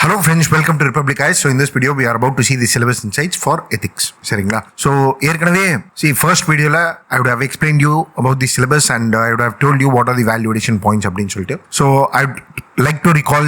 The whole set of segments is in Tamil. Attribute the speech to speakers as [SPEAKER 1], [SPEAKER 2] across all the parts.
[SPEAKER 1] Hello friends, welcome to Republic Eyes. So in this video, we are about to see the syllabus insights for ethics. சரிங்களா? So ஏற்கனவே first videoல I would have explained you about the syllabus and I would have told you what are the value addition points அப்படின்னு சொல்லிட்டு. So I would like to recall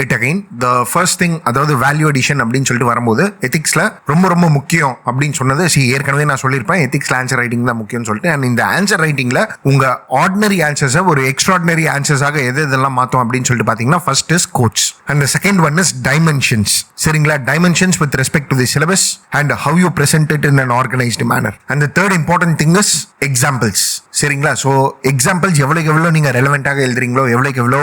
[SPEAKER 1] it again. The first thing, அதாவது வேல்யூ அடிஷன் அப்படின்னு சொல்லிட்டு வரும்போது எத்திக்ஸ்ல ரொம்ப முக்கியம் அப்படின்னு சொன்னது ஏற்கனவே நான் சொல்லியிருப்பேன். எத்திக்ஸ்ல ஆன்சர் ரைட்டிங் தான் முக்கியம்னு சொல்லிட்டு, அண்ட் இந்த ஆன்சர் ரைட்டிங்ல உங்க ஆர்டினரி ஆன்சர்ஸை ஒரு எக்ஸ்ட்ராடினரி ஆன்சர்ஸாக எதெல்லாம் மாத்தோம் அப்படின்னு சொல்லிட்டு பாத்தீங்கன்னா, first is codes and the second one is dimensions. சரிங்களா? dimensions with respect to the syllabus and how you present it in an organized manner. And the third important thing is examples. சரிங்களா? ஸோ எக்ஸாம்பிள்ஸ் எவ்வளோ நீங்க ரெலவெண்டாக எழுதுறீங்களோ, எவ்வளோ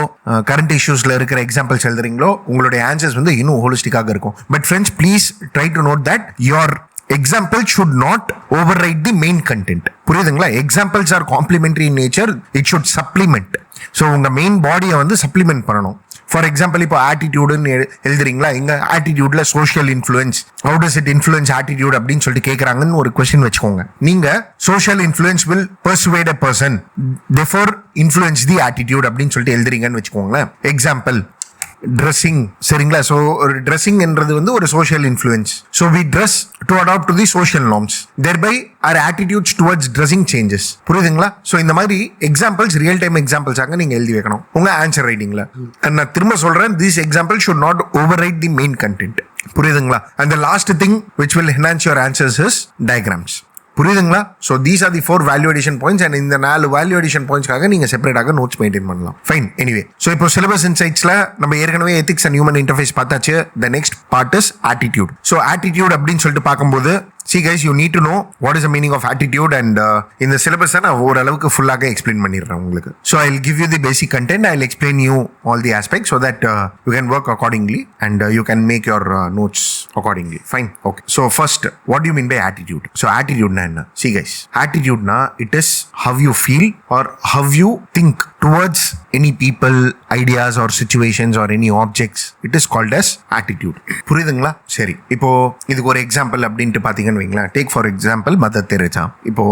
[SPEAKER 1] கரண்ட் இஷ்யூஸ்ல இருக்கிற எக்ஸாம்பிள்ஸ் எழுதுறீங்களோ, உங்களுடைய ஆன்சர்ஸ் வந்து இன்னும் ஹோலிஸ்டிக்காக இருக்கும். But friends, please try to note that your example should not override the main content. புரியுதுங்களா? examples are complementary in nature, it should supplement. So உங்க மெயின் பாடியை வந்து சப்ளிமெண்ட் பண்ணணும். ஃபார் எக்ஸாம்பிள், இப்போ ஆட்டிடியூடுன்னு எழுதுறீங்களா, இங்க ஆட்டிடியூட்ல social influence, how does it influence attitude அப்படின்னு சொல்லிட்டு கேட்கறாங்கன்னு ஒரு கொஸ்டின் வச்சுக்கோங்க. நீங்க social influence will persuade a person, therefore influence the attitude அப்படின்னு சொல்லிட்டு எழுதுறீங்கன்னு வச்சுக்கோங்களேன். Example dressing. சரிங்களா? ஸோ ஒரு ட்ரெஸ்ஸிங்ன்றது வந்து ஒரு social influence. So we dress to adapt to the social norms, thereby our attitudes towards dressing changes. புரியுதுங்களா? ஸோ இந்த மாதிரி எக்ஸாம்பிள்ஸ் ரியல் டைம் எக்ஸாம்பிள்ஸாக நீங்க எழுதி வைக்கணும் உங்க ஆன்சர் ரைட்டிங்ல. நான் திரும்ப சொல்றேன், this example should not override the main content. புரியுதுங்களா? and the last thing which will enhance your answers is diagrams. புரியுதுங்களா? So these are the 4 value addition points. And இந்த 4 வேல்யூ அடிஷன் பாயிண்ட்ஸ்க்காக நீங்க செப்பரேட்டாக நோட்ஸ் மெயின்டைன் பண்ணலாம். ஃபைன். எனிவே, ஸோ இப்போ சிலபஸ் இன்சைட்ஸ்ல நம்ம ஏற்கனவே எத்திக்ஸ் அண்ட் ஹியூமன் இன்டர்ஃபேஸ் பார்த்தாச்சு. The next part is attitude. So attitude அப்படின்னு சொல்லிட்டு பார்க்கும்போது, see guys, you need to know what is the meaning of attitude, and in the syllabus நான் ஓரளவுக்கு ஃபுல்லாக எக்ஸ்பிளைன் பண்ணிடுறேன் உங்களுக்கு. So I'll give you the basic content, I'll explain you all the aspects so that you can work accordingly and you can make your notes accordingly. Fine. Okay. So first, what do you mean by attitude? So attitude na enna? See guys, attitude na, it is how you feel or how you think towards any people, ideas or situations or any objects. It is called as attitude. புரியுதுங்களா? சரி, இப்போ இதுக்கு ஒரு எக்ஸாம்பிள் அப்படின்ட்டு பாத்தீங்கன்னா வைங்களேன். Take for example Mother Teresa. இப்போ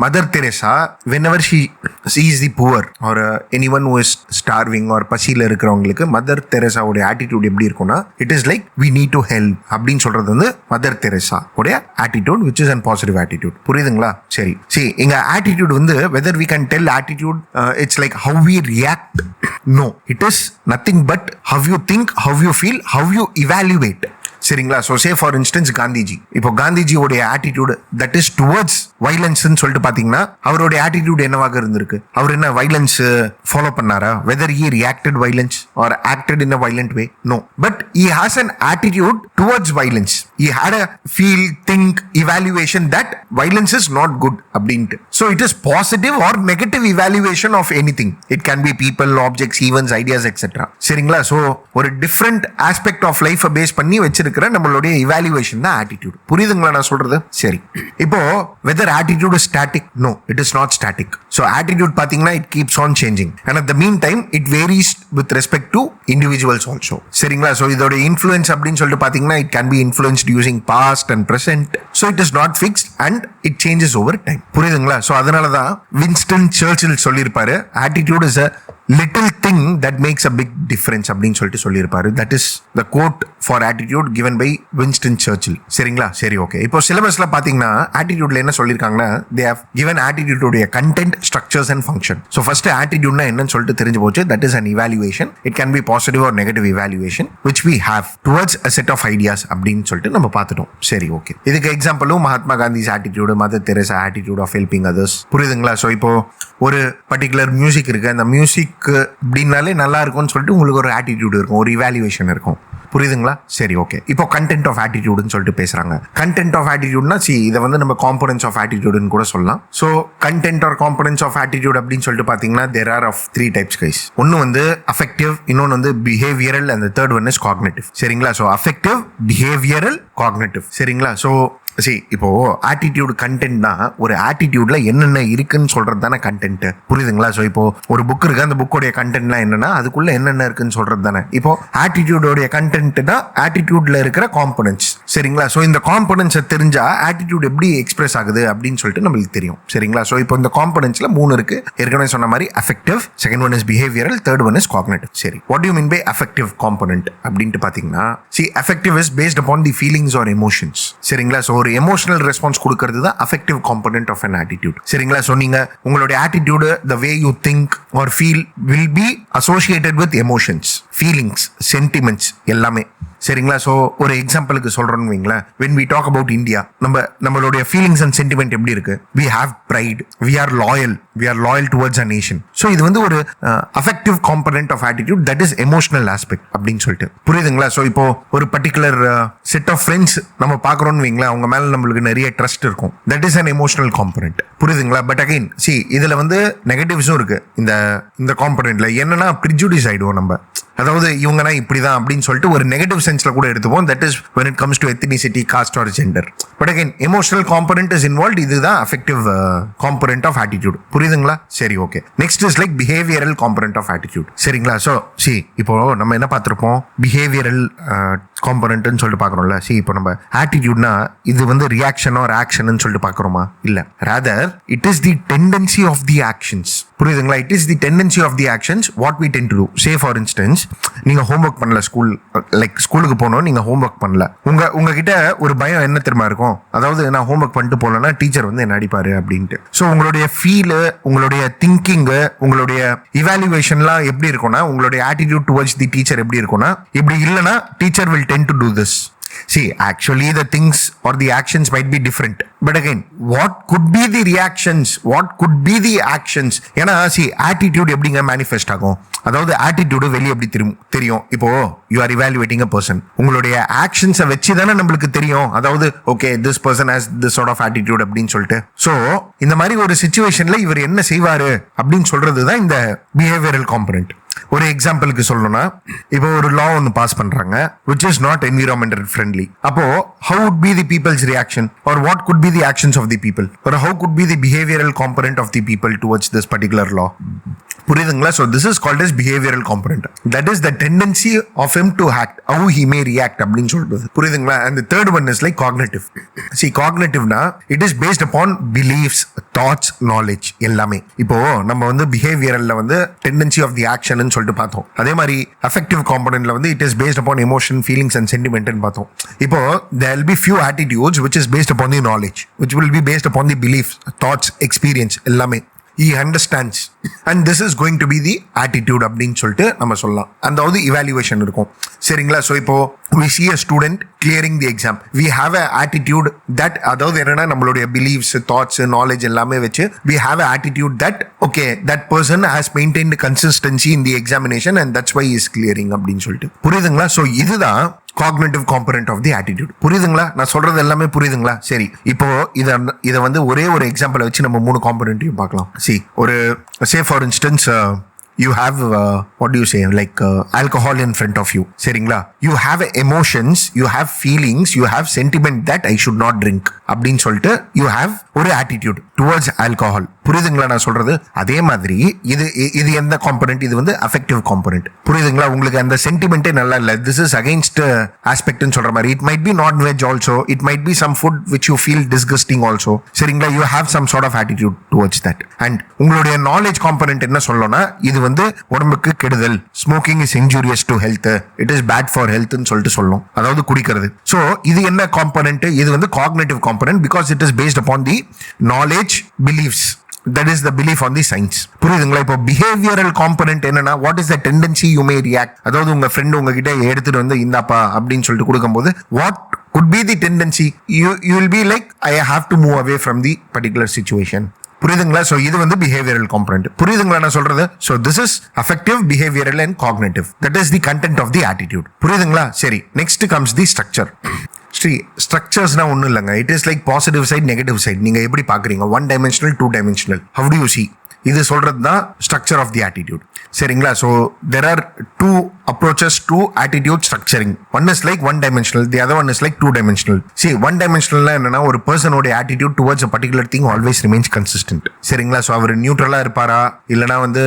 [SPEAKER 1] Mother Teresa, whenever she sees the poor or anyone who is starving or பசியில இருக்கிறவங்களுக்கு மதர் தெரேசாவுடைய ஆட்டிடியூட் எப்படி இருக்கும்னா, it is like we need to help அப்படின்னு சொல்றது வந்து மதர் தெரேசா உடைய attitude, which is a positive attitude. புரியுதுங்களா? சரி, எங்க ஆட்டிடியூட் வந்து whether we can tell attitude it's like how we react. No, it is nothing but how you think, how you feel, how you evaluate. சரிங்களா? So say for instance Gandhiji. இப்போ காந்திஜியோடைய ஆட்டிடியூட் தட் இஸ் டுவர்ட்ஸ் வைலன்ஸ்ன்னு சொல்லிட்டு பாத்தீங்கன்னா, அவருடைய ஆட்டிடியூட் என்னவாக இருந்திருக்கு? அவர் என்ன வைலன்ஸ் ஃபாலோ பண்ணாரா? Whether he reacted violence or acted in a violent way? No. But he has an attitude towards violence. He had a feel, think, evaluation that violence is not good அப்படின்ட்டு. So it is positive or negative evaluation of anything. It can be people, objects, events, ideas etcetera. சரிங்களா? ஸோ ஒரு டிஃப்ரெண்ட் ஆஸ்பெக்ட் ஆஃப் லைஃபை பேஸ் பண்ணி வச்சிருக்கிற நம்மளுடைய இவாலுவேஷன் தான் ஆட்டிடியூட். புரியுதுங்களா நான் சொல்றது? சரி, இப்போ whether attitude is static? No, it is not static. So attitude பாத்தீங்கன்னா it keeps on changing and at the meantime it varies with respect to individuals also. சரிங்களா? So இதோட influence அப்படின்னு சொல்லிட்டு பாத்தீங்கன்னா, it can be influenced using past and present. So it is not fixed and it changes over time. புரியுதுங்களா? So அதனால தான் வின்ஸ்டன் சர்ச்சில் சொல்லியிருப்பாரு, attitude is a little thing that makes a big difference அப்படின்னு சொல்லிட்டு சொல்லியிருப்பாரு. That is the quote for attitude given by Winston Churchill. சரிங்களா? சரி, ஓகே. இப்போ சிலபஸ்ல பாத்தீங்கன்னா ஆட்டிடியூட்ல என்ன சொல்லியிருக்காங்கன்னா, they have given attitude உடைய content, structures and function. So first attitude என்னன்னு சொல்லிட்டு தெரிஞ்சு போச்சு. That is an evaluation. It can be positive or negative evaluation which we have towards a set of ideas அப்படின்னு சொல்லிட்டு நம்ம பார்த்துட்டோம். சரி, ஓகே. இதுக்கு எக்ஸாம்பிளும் Mahatma Gandhi's attitude, Mother Teresa attitude of helping others. புரியுதுங்களா? ஸோ இப்போ ஒரு பர்டிகுலர் மியூசிக் இருக்கு, அந்த மியூசிக் அப்படின்னாலே நல்லா இருக்கும்னு சொல்லிட்டு உங்களுக்கு ஒரு ஆட்டிடியூட் இருக்கும், ஒரு இவாலுவேஷன் இருக்கும். புரியுதுங்களா? சரி, ஓகே. இப்போ கண்டென்ட் ஆஃப் ஆட்டிடியூட்னு சொல்லிட்டு பேசுறாங்க. கண்டென்ட் ஆஃப் ஆட்டிடியூட்னா இதை வந்து நம்ம காம்போனன்ட்ஸ் ஆஃப் ஆட்டிடியூட்னு கூட சொல்லலாம். So content or components of attitude அப்படின்னு சொல்லிட்டு பாத்தீங்கன்னா, there are of 3 types guys. ஒன்னு வந்து அஃபெக்டிவ், இன்னொன்னு வந்து behavioural, and the third one is cognitive. சரிங்களா? So affective, behavioural, cognitive. சரிங்களா? ஸோ இப்போ ஆட்டிடியூட் கண்டென்ட்னா ஒரு ஆட்டிடியூட்ல என்னென்ன இருக்குன்னு சொல்றது தானே கண்டென்ட். புரியுதுங்களா? ஸோ இப்போ ஒரு புக் இருக்கு, அந்த புக்கோடைய கண்டென்ட்லாம் என்னன்னா அதுக்குள்ள என்னென்ன இருக்குன்னு சொல்றது தானே. இப்போ ஆட்டிடியூடோடைய கண்டென்ட்னா ஆட்டிடியூட்ல இருக்கிற காம்பனன்ட்ஸ். சரிங்களா? ஸோ இந்த காம்பனன்ட்ஸை தெரிஞ்சா ஆட்டிடியூட் எப்படி எக்ஸ்பிரஸ் ஆகுது அப்படின்னு சொல்லிட்டு நம்மளுக்கு தெரியும். சரிங்களா? ஸோ இப்போ இந்த காம்பனன்ட்ஸ்ல 3 இருக்கு. ஏற்கனவே சொன்ன மாதிரி affective, second one is behavioural, third one is cognitive. சரி, what do you mean by affective component அப்படின்ட்டு பாத்தீங்கன்னா, affective is based upon the feelings or emotions. சரிங்களா? ஸோ ஒரு எமோஷனல் ரெஸ்பான்ஸ் கொடுக்கறது தான் affective component of an attitude. சரிங்களா? ஸோ நீங்க உங்களுடைய attitude, the way you think or feel will be associated with emotions, feelings, sentiments எல்லாமே. சரிங்களா? ஸோ ஒரு எக்ஸாம்பிளுக்கு சொல்றோம்னு வைங்களேன், when we talk about India, நம்மளுடைய ஃபீலிங்ஸ் அண்ட் சென்டிமெண்ட் எப்படி இருக்கு? we have pride, we are loyal towards our nation. So இது வந்து ஒரு affective component of attitude, that is emotional aspect அப்படின்னு சொல்லிட்டு. புரியுதுங்களா? ஸோ இப்போ ஒரு பர்டிகுலர் செட் ஆஃப் ஃப்ரெண்ட்ஸ் நம்ம பார்க்குறோம்னு வைங்களேன், அவங்க மேல நம்மளுக்கு நிறைய ட்ரஸ்ட் இருக்கும், that is an emotional component. புரியுதுங்களா? பட் அகைன் இதுல வந்து நெகட்டிவ்ஸும் இருக்கு. இந்த காம்பனன்ட்ல என்னன்னா ப்ரிஜுடிஸ் ஆயிடுவோம் நம்ம. அதாவது இவங்கன்னா இப்படிதான் அப்படின்னு சொல்லிட்டு ஒரு நெகட்டிவ் சென்ஸ்ல கூட எடுத்துப்போம். That is when it comes to ethnicity, caste or gender. But again emotional component is involve. இதுதான் அஃபெக்டிவ் காம்பனன்ட் ஆஃப் ஆட்டிடியூட். புரியுதுங்களா? சரி, okay. Next is like behavioural component of attitude. சரிங்களா? ஸோ இப்போ நம்ம என்ன பார்த்திருப்போம்? பிஹேவியரல் காம்பனன்ட்னு சொல்லிட்டு பார்க்குறோம்ல. இப்போ நம்ம ஆட்டிடியூட்னா இது வந்து ரியாக்ஷன் ஆர் ஆக்ஷன் சொல்லிட்டு பார்க்குறோமா? இல்ல, rather it is the tendency of the actions. புரியுதுங்களா? It is the tendency of the actions what we tend to do. Say for instance, நீங்க ஹோம்ஒர்க் பண்ணல, ஸ்கூலுக்கு போனோம், நீங்க ஹோம்ஒர்க் பண்ணல, உங்ககிட்ட ஒரு பயம் என்ன தெரியுமா இருக்கும்? அதாவது நான் ஹோம்ஒர்க் பண்ணிட்டு போலன்னா டீச்சர் வந்து என்ன அடிப்பாரு அப்படின்ட்டு. ஸோ உங்களுடைய ஃபீலு, உங்களுடைய திங்கிங்கு, உங்களுடைய இவாலுவேஷன்லாம் எப்படி இருக்கும்னா, உங்களுடைய ஆட்டிடியூட் டுவர்ட்ஸ் தி டீச்சர் எப்படி இருக்கும்னா, இப்படி இல்லைன்னா teacher will tent to do this. Actually the things or the actions might be different, but again what could be the reactions, what could be the actions? ஏன்னா attitude எப்படிங்க manifest ஆகும்? அதாவது attitude வெளியே எப்படி தெரியும்? இப்போ you are evaluating a person, உங்களுடைய actions வச்சு தானே நம்மளுக்கு தெரியும். அதாவது okay, this person has this sort of attitude அப்படின்னு சொல்லிட்டு. ஸோ இந்த மாதிரி ஒரு சிச்சுவேஷன்ல இவர் என்ன செய்வாரு அப்படின்னு சொல்றது தான் இந்த பிஹேவியரல் காம்பனன்ட். ஒரு எக்ஸாம்பிளுக்கு சொல்லணும்னா, இப்போ ஒரு லா ஒன்று பாஸ் பண்றாங்க which is not environmental friendly. அப்போ how would be the people's reaction or what could be the actions of the people or how could be the behavioral component of the people towards this particular law? புரியுதுங்களா? So this is called as behavioral component. That is the tendency of him to act, how he may react அப்படின்னு சொல்றது. புரியுதுங்களா? And the third one is like cognitive. Cognitive-na it is based upon beliefs, thoughts, knowledge எல்லாமே. இப்போ நம்ம வந்து behavioralல வந்து tendency of the action ன்னு சொல்லிட்டு பார்த்தோம். அதே மாதிரி affective componentல வந்து it is based upon emotion, feelings and sentiment ன்னு பார்த்தோம். இப்போ there will be few attitudes which is based upon the knowledge, which will be based upon the beliefs, thoughts, experience எல்லாமே. He understands and this is going to be the attitude அப்படின்னு சொல்லிட்டு நம்ம சொல்லலாம். அதாவது evaluation இருக்கும். சரிங்களா? ஸோ இப்போ we see a student clearing the exam, we have a attitude that, அதாவது என்னன்னா நம்மளுடைய beliefs, thoughts, knowledge எல்லாமே வச்சு we have a attitude that okay, that person has maintained consistency in the examination and that's why he is clearing அப்படின்னு சொல்லிட்டு. புரியுதுங்களா? ஸோ இதுதான் cognitive component of the attitude. புரியுதுங்களா? நான் சொல்றது எல்லாமே புரியுதுங்களா? சரி, இப்போ இதை வந்து ஒரே ஒரு எக்ஸாம்பிள் வச்சு நம்ம 3 காம்பனன்ட்டையும் பார்க்கலாம். ஒரு say for instance, you have what do you say, like alcohol in front of you. சரிங்களா? you have emotions, you have feelings, you have sentiment that I should not drink அப்படின்னு சொல்லிட்டு you have ஒரு attitude towards alcohol. புரியுதுங்களா நான் சொல்றது? அதே மாதிரி இது எந்த காம்பனன்ட்? இது வந்து அஃபெக்டிவ் காம்பனன்ட். புரியுதுங்களா? உங்களுக்கு அந்த சென்டிமெண்டே நல்லா இல்ல, திஸ் இஸ் அகைன்ஸ்ட் ஆஸ்பெக்ட்னு சொல்ற மாதிரி. It might be non veg also, it might be some food which you feel disgusting also. சரிங்களா? You have some sort of attitude towards that. And உங்களுடைய நாலேஜ் காம்பனன்ட் என்ன சொல்லணும்னா, இது வந்து உடம்புக்கு கெடுதல், smoking is injurious to health, it is bad for ஹெல்த்னு சொல்லிட்டு சொல்லணும். அதாவது குடிக்கிறது. ஸோ இது என்ன காம்பனன்ட்? இது வந்து cognitive component because it is based upon the knowledge, beliefs. That is the belief on the science. புரியுதுங்களா? இப்போ behavioral component என்னன்னா, what is the tendency you may react? அதாவது உங்க ஃப்ரெண்ட் உங்ககிட்ட எடுத்துட்டு வந்து இந்தாப்பா அப்படின்னு சொல்லிட்டு கொடுக்கும்போது what could be the tendency? You will be like, I have to move away from the particular situation. புரியுதுங்களா? ஸோ இது வந்து பிஹேவியரல் காம்பனன்ட். புரியுதுங்களா நான் சொல்றது? So this is affective, behavioural and cognitive. That is the content of the attitude. புரியுதுங்களா? சரி, நெக்ஸ்ட் கம்ஸ் தி ஸ்ட்ரக்சர். ஸ்ட்ரக்சர்ஸ்னா ஒன்றும் இல்லைங்க, it is like positive side, negative side. நீங்க எப்படி பாக்குறீங்க? 1 dimensional, 2 dimensional. How do you see? இது சொல்றது தான் ஸ்ட்ரக்சர் ஆஃப் தி ஆட்டிடியூட். சரிங்களா? So there are two approaches to attitude structuring. One is like one dimensional, the other one is like two dimensional. See one dimensional என்னன்னா ஒரு பர்சனோட attitude towards a particular thing always remains consistent. சரிங்களா? ஸோ அவர் நியூட்ரலா இருப்பாரா, இல்லைனா வந்து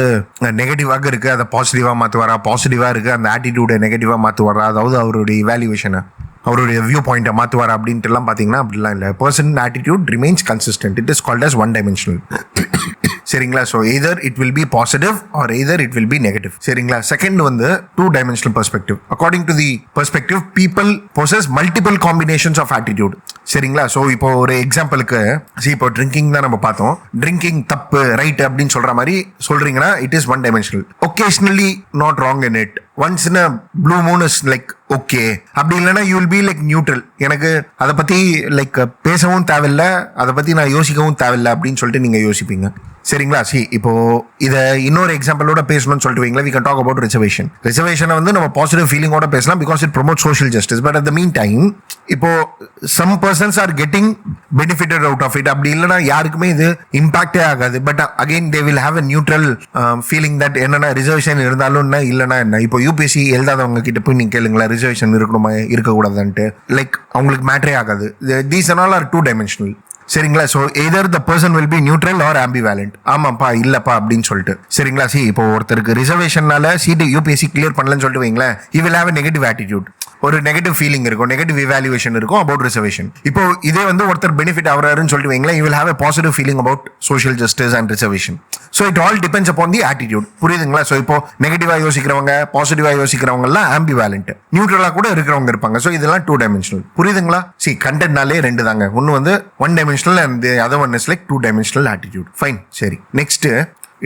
[SPEAKER 1] நெகட்டிவாக இருக்கு அதை பாசிட்டிவா மாற்றுவாரா, பாசிட்டிவா இருக்கு அந்த ஆட்டிடியூடை நெகட்டிவா மாற்றுவாரா, அதாவது அவருடைய இவாலுவேஷனை அவருடைய வியூ பாயிண்ட்டை மாற்றுவாரா அப்படின்ட்டு எல்லாம் பார்த்தீங்கன்னா அப்படிலாம் இல்லை. Person attitude remains consistent. It is called as one dimensional. சரிங்களா? So either it will be positive or either it will be negative. சரிங்களா? செகண்ட் வந்து two dimensional perspective. According to the perspective people possess multiple combinations of attitude. சரிங்களா? ஸோ இப்போ ஒரு எக்ஸாம்பிளுக்கு இப்போ ட்ரிங்கிங் தான் நம்ம பார்த்தோம். ட்ரிங்கிங் தப்பு ரைட் அப்படின்னு சொல்ற மாதிரி சொல்றீங்கன்னா it is one dimensional. Occasionally not wrong in it. Once in a blue moon is like okay. அப்படி இல்லைன்னா you will be like neutral. எனக்கு அதை பத்தி லைக் பேசவும் தேவையில்லை, அதை பத்தி நான் யோசிக்கவும் தேவையில்லை அப்படின்னு சொல்லிட்டு நீங்க யோசிப்பீங்க. சரிங்களா? இப்போ இதை இன்னொரு எக்ஸாம்பிளோட பேசணும்னு சொல்லிட்டு வைங்களா, we can talk about reservation. ரிசர்வேஷனை வந்து நம்ம பாசிட்டிவ் ஃபீலிங்கோட பேசலாம் because it promote social justice. But at the mean time இப்போ some persons are getting benefitted out of it. அப்படி இல்லைன்னா யாருக்குமே இது இம்பாக்டே ஆகாது. But again they will have a neutral feeling that என்னன்னா ரிசர்வேஷன் இருந்தாலும் என்ன இல்லைன்னா என்ன. இப்போ யூபிஎஸ்சி எழுதாதவங்க கிட்ட போய் நீங்க கேளுங்களா ரிசர்வேஷன் இருக்கணுமா இருக்கக்கூடாதுன்ட்டு, லைக் அவங்களுக்கு மேட்டரே ஆகாது. These all are two dimensional. சரிங்களா? So either the person will be neutral or ambivalent. ஆமாப்பா இல்லப்பா அப்படின்னு சொல்லிட்டு. சரிங்களா? இப்போ ஒருத்தருக்கு ரிசர்வேஷனால சீட்டு யூபிஎஸ்சி கிளியர் பண்ணலன்னு சொல்லிட்டு வைங்களேன், you will have a negative attitude. ஒரு நெகட்டிவ் ஃபீலிங் இருக்கும், நெகட்டிவ் இவாலுவேஷன் இருக்கும் அபவுட் ரிசர்வேஷன். இப்போ இதே வந்து ஒருத்தர் பெனிஃபிட் ஆகிறாருன்னு சொல்லிட்டு வைங்களேன், you will have a positive feeling about social justice and reservation. So it all depends upon the attitude. புரியுதுங்களா? ஸோ இப்போ நெகட்டிவா யோசிக்கிறவங்க பாசிட்டிவா யோசிக்கிறவங்க எல்லாம் ஆம்பிவேலண்ட், நியூட்ரலா கூட இருக்கிறவங்க இருப்பாங்க. ஸோ இதெல்லாம் டூ டைமென்ஷனல். புரியுதுங்களா? கண்டென்ட்னாலே ரெண்டு தாங்க. ஒன்னு வந்து one dimensional and other one is like two dimensional attitude. Fine. சரி, next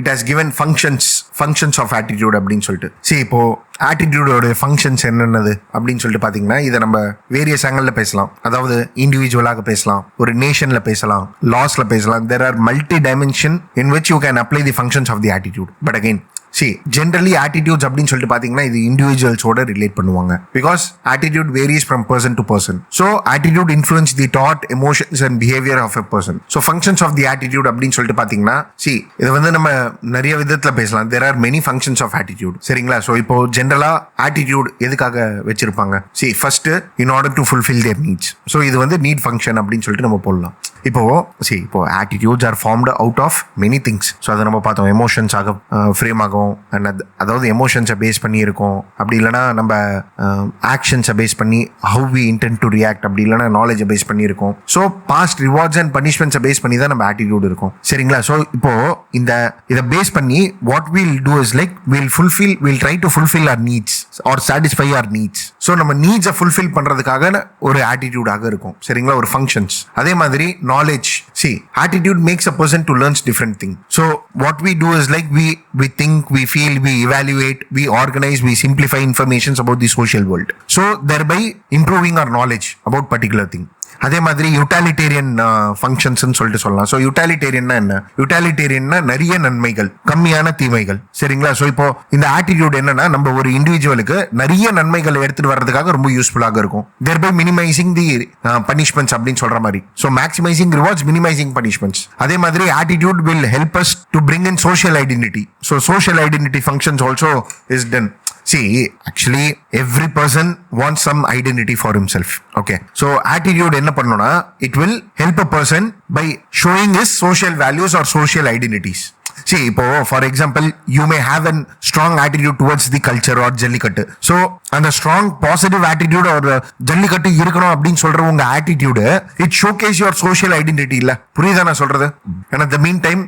[SPEAKER 1] it has given functions of attitude அப்படின்னு சொல்லிட்டு. இப்போ ஆட்டிடியூடோட ஃபங்க்ஷன்ஸ் என்னென்னது அப்படின்னு சொல்லிட்டு பார்த்தீங்கன்னா இதை நம்ம வேரியஸ் ஆங்கிளில் பேசலாம். அதாவது இண்டிவிஜுவலாக பேசலாம், ஒரு நேஷன்ல பேசலாம், லாஸ்ல பேசலாம். There are multi dimension in which you can apply the functions of the attitude. But again generally attitudes அப்படின்னு சொல்லிட்டு பார்த்தீங்கன்னா இது இண்டிவிஜுவல்ஸோட ரிலேட் பண்ணுவாங்க because attitude varies from person to person. So attitude influence the thought, emotions and behaviour of a person. So functions of the attitude அப்படின்னு சொல்லிட்டு பார்த்தீங்கன்னா இதை வந்து நம்ம நிறைய விதத்தில் பேசலாம். There are many functions of attitude. சரிங்களா? ஸோ இப்போ ஜென்ரலா ஆட்டிடியூட் எதுக்காக வச்சிருப்பாங்க? First in order to fulfil their needs. So இது வந்து நீட் ஃபங்க்ஷன் அப்படின்னு சொல்லிட்டு நம்ம போடலாம். இப்போ attitudes are formed out of many things. So அதை நம்ம பார்த்தோம், எமோஷன்ஸ் ஆக ஃப்ரேம் ஆகும். அதாவது எமோஷன்ஸை பேஸ் பண்ணி இருக்கும், அப்படி இல்லைனா நம்ம ஆக்ஷன்ஸை பேஸ் பண்ணி how we intend to react, அப்படி இல்லைனா நாலேஜை பேஸ் பண்ணி இருக்கும். ஸோ பாஸ்ட் ரிவார்ட்ஸ் அண்ட் பனிஷ்மெண்ட்ஸை பேஸ் பண்ணி தான் நம்ம ஆட்டிடியூட் இருக்கும். சரிங்களா? ஸோ இப்போ இதை பேஸ் பண்ணி what will do is like will try to fulfil our needs or satisfy our needs. So நம்ம நீட்ஸை ஃபுல்ஃபில் பண்றதுக்காக ஒரு ஆட்டிடியூடாக இருக்கும். சரிங்களா? ஒரு ஃபங்க்ஷன்ஸ். அதே மாதிரி knowledge. Attitude makes a person to learn different things. So what we do is like we think, we feel, we evaluate, we organize, we simplify informations about the social world. So thereby improving our knowledge about particular thing. அதே மாதிரி யூட்டாலிட்டேரியன் ஃபங்க்ஷன்ஸ் சொல்லிட்டு சொல்லலாம். ஸோ யூட்டாலிட்டேரியன்னா என்ன? யூட்டாலிட்டேரியன்னா நிறைய நன்மைகள் கம்மியான தீமைகள். சரிங்களா? ஸோ இப்போ இந்த ஆட்டிடியூட் என்னன்னா நம்ம ஒரு இண்டிவிஜுவலுக்கு நிறைய நன்மைகளை எடுத்துட்டு வர்றதுக்காக ரொம்ப யூஸ்ஃபுல்லாக இருக்கும். தேர்பை மினிமைசிங் தி பனிஷ்மெண்ட்ஸ் அப்படின்னு சொல்ற மாதிரி. So maximising rewards, minimising punishments. அதே மாதிரி attitude will help us to bring in social identity. So social identity functions also is done. Actually every person wants some identity for himself. Okay, so attitude enna pannona, it will help a person by showing his social values or social identities. இப்போ for example you may have an strong attitude towards the culture or Jallikattu. So அந்த ஸ்ட்ராங் பாசிட்டிவ் ஆட்டிடியூட் ஒரு ஜல்லிக்கட்டு இருக்கணும் அப்படின்னு சொல்ற உங்க attitude it showcase your social identity. இல்ல புரியுதா நான் சொல்றது? And at the mean time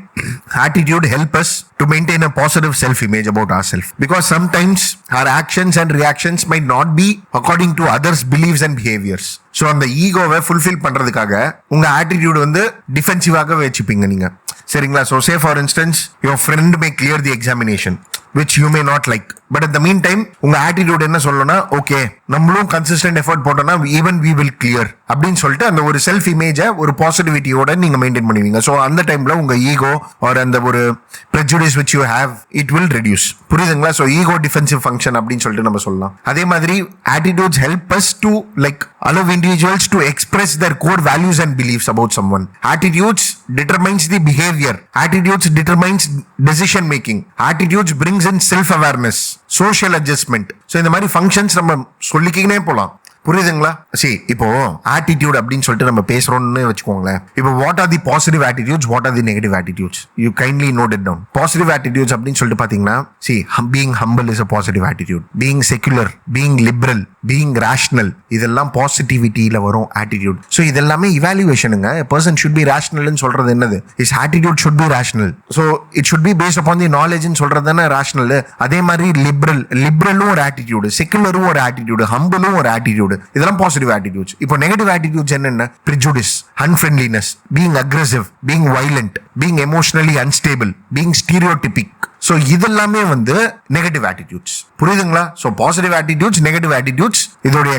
[SPEAKER 1] attitude help us to maintain a positive self-image about ourselves, because sometimes our actions and reactions might not be according to others' beliefs and behaviors. So அந்த ஈகோவை ஃபுல்ஃபில் பண்றதுக்காக உங்க ஆட்டிடியூட் வந்து டிஃபென்சிவாக வச்சுப்பீங்க நீங்க. சரிங்களா? So say for instance your friend may clear the examination which you may not like. But at the mean time உங்க ஆட்டிடியூட் என்ன சொல்லணும்னா, ஓகே நம்மளும் கன்சிஸ்டன்ட் எஃபர்ட் போட்டோம்னா ஈவன் வி வில் கிளியர் அப்படின்னு சொல்லிட்டு அந்த ஒரு செல்ஃப் இமேஜை ஒரு பாசிட்டிவிட்டியோட நீங்க மெயின்டைன் பண்ணுவீங்க. ஸோ அந்த டைம்ல உங்க ஈகோ ஆர் அந்த ஒரு prejudice which you have it will reduce. புரியுதுங்களா? ஸோ ஈகோ டிஃபென்சிவ் ஃபங்க்ஷன் அப்படின்னு சொல்லிட்டு நம்ம சொல்லலாம். அதே மாதிரி attitudes help us to like allow individuals to express their core values and beliefs about someone. Attitudes determines the behavior. Attitudes determines decision making. Attitudes brings in self awareness, social adjustment. So இந்த மாதிரி ஃபங்க்ஷன்ஸ் நம்ம சொல்லிக்கினே போகலாம். புரியுதுங்களா? இப்போ ஆட்டிடியூட் அப்படின்னு சொல்லிட்டு நம்ம பேசுறோம்னு வச்சுக்கோங்களேன். இப்போ what are the positive attitudes, what are the negative attitudes, you kindly note it down. Positive attitudes அப்படின்னு சொல்லிட்டு பாத்தீங்கன்னா, being humble is a positive attitude. Being secular, being liberal, being rational, இதெல்லாம் பாசிட்டிவிட்டியில வரும் ஆட்டிடியூட். ஸோ இதெல்லாமே இவாலுவேஷனுங்க. பர்சன் ஷுட் பி ரேஷனல்னு சொல்றது என்னது? Is attitude should be rational. So it should be based upon the நாலேஜ்னு சொல்றது தானே ரேஷனல். அதே மாதிரி லிபரலும் ஒரு ஆட்டிடியூடு, செக்யுலரும் ஒரு ஆட்டிடியூடு, ஹம்பிளும் ஒரு ஆட்டிடியூடு. இதெல்லாம் பாசிட்டிவ் ஆட்டிடியூட்ஸ். இப்போ நெகட்டிவ் ஆட்டிடியூட்ஸ் என்னென்ன? prejudice, unfriendliness, being aggressive, being violent, being emotionally unstable, being stereotypic. So இதெல்லாமே வந்து நெகட்டிவ் ஆட்டிடியூட்ஸ். புரியுதுங்களா? So positive attitudes, negative attitudes, இதோடைய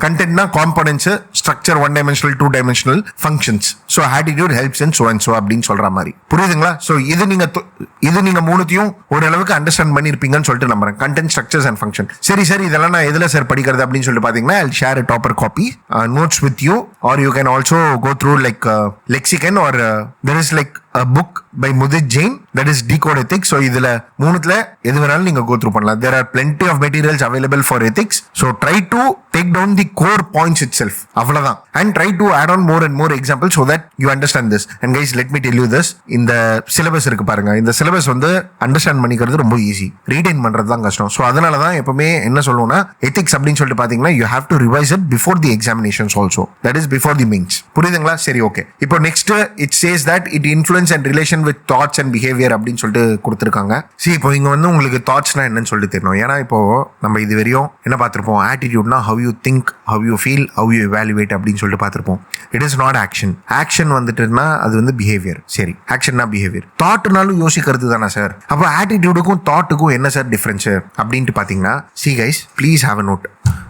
[SPEAKER 1] கண்டென்ட்னா components, structure, 1 dimensional 2 dimensional functions. So attitude helps in so and so அப்படின்னு சொல்ற மாதிரி. புரியுதுங்களா? ஸோ இது நீங்க மூணுத்தையும் ஓரளவுக்கு அண்டர்ஸ்டாண்ட் பண்ணிருப்பீங்கன்னு சொல்லிட்டு நம்புறேன். Content, structures and function. சரி இதெல்லாம் நான் எதுல சார் படிக்கிறது அப்படின்னு சொல்லிட்டு பாத்தீங்கன்னா, I'll share a topper copy notes with you, or you can also go through like lexicon, or there is like a book by Mudit Jain that is Decode Ethics. So இதுல மூணுத்துல எது வேணாலும் நீங்க go through பண்ணலாம். There are plenty of materials available for ethics. So try to take down the core points itself. அவ்வளவுதான். And try to add on more and more examples so that you understand this. And guys, let me tell you this. இந்த syllabus இருக்கு பாருங்க. இந்த syllabus வந்து அண்டர்ஸ்டாண்ட் பண்ணிக்கிறது ரொம்ப ஈஸி. ரீடைன் பண்றது தான் கஷ்டம். ஸோ அதனால தான் எப்பவுமே என்ன சொல்லுவோம்னா, எத்திக்ஸ் அப்படின்னு சொல்லிட்டு பாத்தீங்கன்னா, you have to revise it before the examinations also. That is before the mains. புரியுதுங்களா? சரி, ஓகே. இப்போ next it says that it influences and relation with thoughts and behavior அப்படின்னு சொல்லிட்டு கொடுத்துருக்காங்க. இப்போ இங்க வந்து உங்களுக்கு தாட்ஸ்னா என்னன்னு சொல்லிட்டு தெரியணும். ஏன்னா இப்போ நம்ம இது வரையும் என்ன பார்த்திருப்போம்? ஆட்டிடியூட்னா how you think, how you feel, how you evaluate அப்படின்னு சொல்லிட்டு பார்த்திருப்போம். It is not action. Action வந்துட்டுன்னா அது வந்து பிஹேவியர். சரி, ஆக்ஷன்னா பிஹேவியர். தாட்னாலும் யோசிக்கிறது தானே சார். அப்போ ஆட்டிடியூடுக்கும் தாட்டுக்கும் என்ன சார் டிஃபரன்ஸ் அப்படின்ட்டு பாத்தீங்கன்னா, guys please have a note.